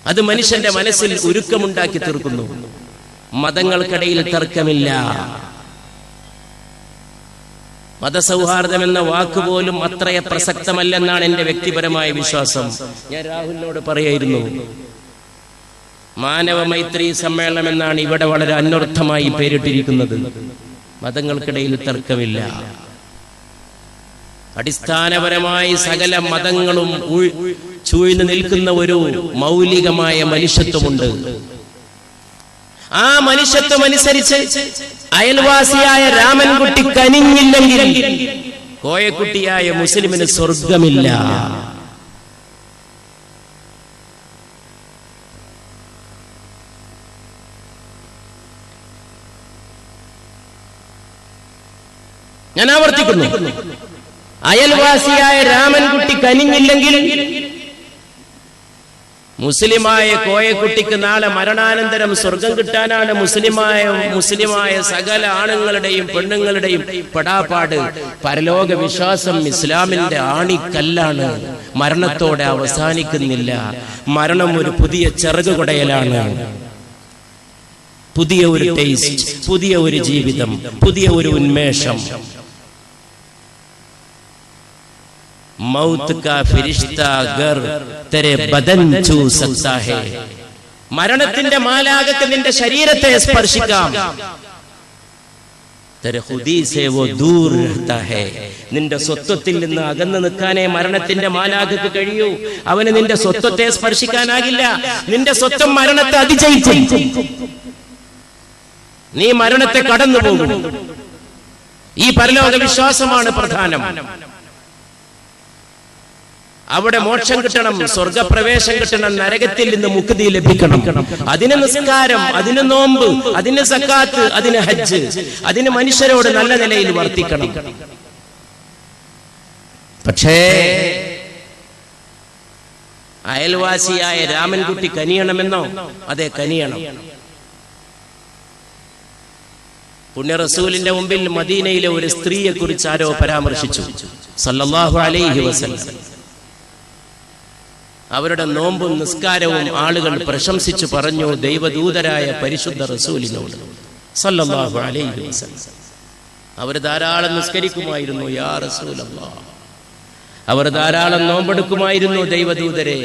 അത് മനുഷ്യന്റെ മനസ്സിൽ ഉരുക്കമുണ്ടാക്കി തീർക്കുന്നു. മതങ്ങൾക്കിടയിൽ തർക്കമില്ല. മതസൗഹാർദ്ദം എന്ന വാക്കുപോലും അത്രയെ പ്രസക്തമല്ലെന്നാണ് എന്റെ വ്യക്തിപരമായ വിശ്വാസം. ഞാൻ രാഹുലിനോട് പറയായിരുന്നു, മാനവ മൈത്രി സമ്മേളനം എന്നാണ് ഇവിടെ വളരെ അന്വർത്ഥമായി പേരിട്ടിരിക്കുന്നത്. മതങ്ങൾക്കിടയിൽ തർക്കമില്ല. അടിസ്ഥാനപരമായി സകല മതങ്ങളും ചൂഴ്ന്നു നിൽക്കുന്ന ഒരു മൗലികമായ മനുഷ്യത്വമുണ്ട്. ആ മനുഷ്യത്വം അനുസരിച്ച് അയൽവാസിയായ രാമൻകുട്ടി കനിഞ്ഞില്ലെങ്കിൽ കോയക്കുട്ടിയായ മുസ്ലിമിന് സ്വർഗമില്ല. ഞാൻ ആവർത്തിക്കുന്നു, അയൽവാസിയായ രാമൻകുട്ടി കനിഞ്ഞില്ലെങ്കിൽ മുസ്ലിമായ കോയക്കുട്ടിക്ക് നാളെ മരണാനന്തരം സ്വർഗം കിട്ടാനാണ് മുസ്ലിമായ സകല ആണുങ്ങളുടെയും പെണ്ണുങ്ങളുടെയും പെടാപ്പാട്. പരലോക വിശ്വാസം ഇസ്ലാമിന്റെ ആണിക്കല്ലാണ്. മരണത്തോടെ അവസാനിക്കുന്നില്ല. മരണം ഒരു പുതിയ ചിറക് കുടയലാണ്. പുതിയ ഒരു ടേസ്റ്റ്, പുതിയ ഒരു ജീവിതം, പുതിയ ഒരു ഉന്മേഷം. മൗത്ത് കാ ഫിരിഷ്താ ഗർ തെരെ ബദൻ ഛൂ സക്താ ഹൈ. മരണത്തിന്റെ മാലാഖക്ക് നിന്റെ ശരീരത്തെ സ്പർശിക്കാം. തെരെ ഖുദി സേ വോ ദൂർ രഹ്താ ഹൈ. നിന്റെ സ്വത്വത്തിൽ നിന്ന് അകന്നു നിൽക്കാനേ മരണത്തിന്റെ മാലാഖക്ക് കഴിയൂ. അവന് നിന്റെ സ്വത്വത്തെ സ്പർശിക്കാനാകില്ല. നിന്റെ സ്വത്വം മരണത്തെ അതിജയിക്കും. നീ മരണത്തെ കടന്നു പോകും. ഈ പരലോക വിശ്വാസമാണ് പ്രധാനം. അവിടെ മോക്ഷം കിട്ടണം, സ്വർഗപ്രവേശം കിട്ടണം, നരകത്തിൽ നിന്ന് മുക്തി ലഭിക്കണം. അതിന് നിസ്കാരം, അതിന് നോമ്പ്, അതിന് സക്കാത്ത്, അതിന് ഹജ്ജ്, അതിന് മനുഷ്യരോട് നല്ല നിലയിൽ വർത്തിക്കണം. പക്ഷേ അയൽവാസിയായ രാമൻകുട്ടി കനിയണമെന്നോ? അതെ, കനിയണം. പുണ്യ റസൂലിന്റെ മുമ്പിൽ മദീനയിലെ ഒരു സ്ത്രീയെ കുറിച്ച് ആരോ പരാമർശിച്ചു, സല്ലല്ലാഹു അലൈഹി വസല്ലം. അവരുടെ നോമ്പും നിസ്കാരവും ആളുകൾ പ്രശംസിച്ചു പറഞ്ഞു ദൈവദൂതരായ പരിശുദ്ധ റസൂലിനോട് സല്ലല്ലാഹു അലൈഹി വസല്ലം. അവർ ധാരാളം നിസ്കരിക്കുമായിരുന്നു, യാ റസൂലല്ലാഹ്. അവർ ധാരാളം നോമ്പെടുക്കുമായിരുന്നു, ദൈവദൂതരെ.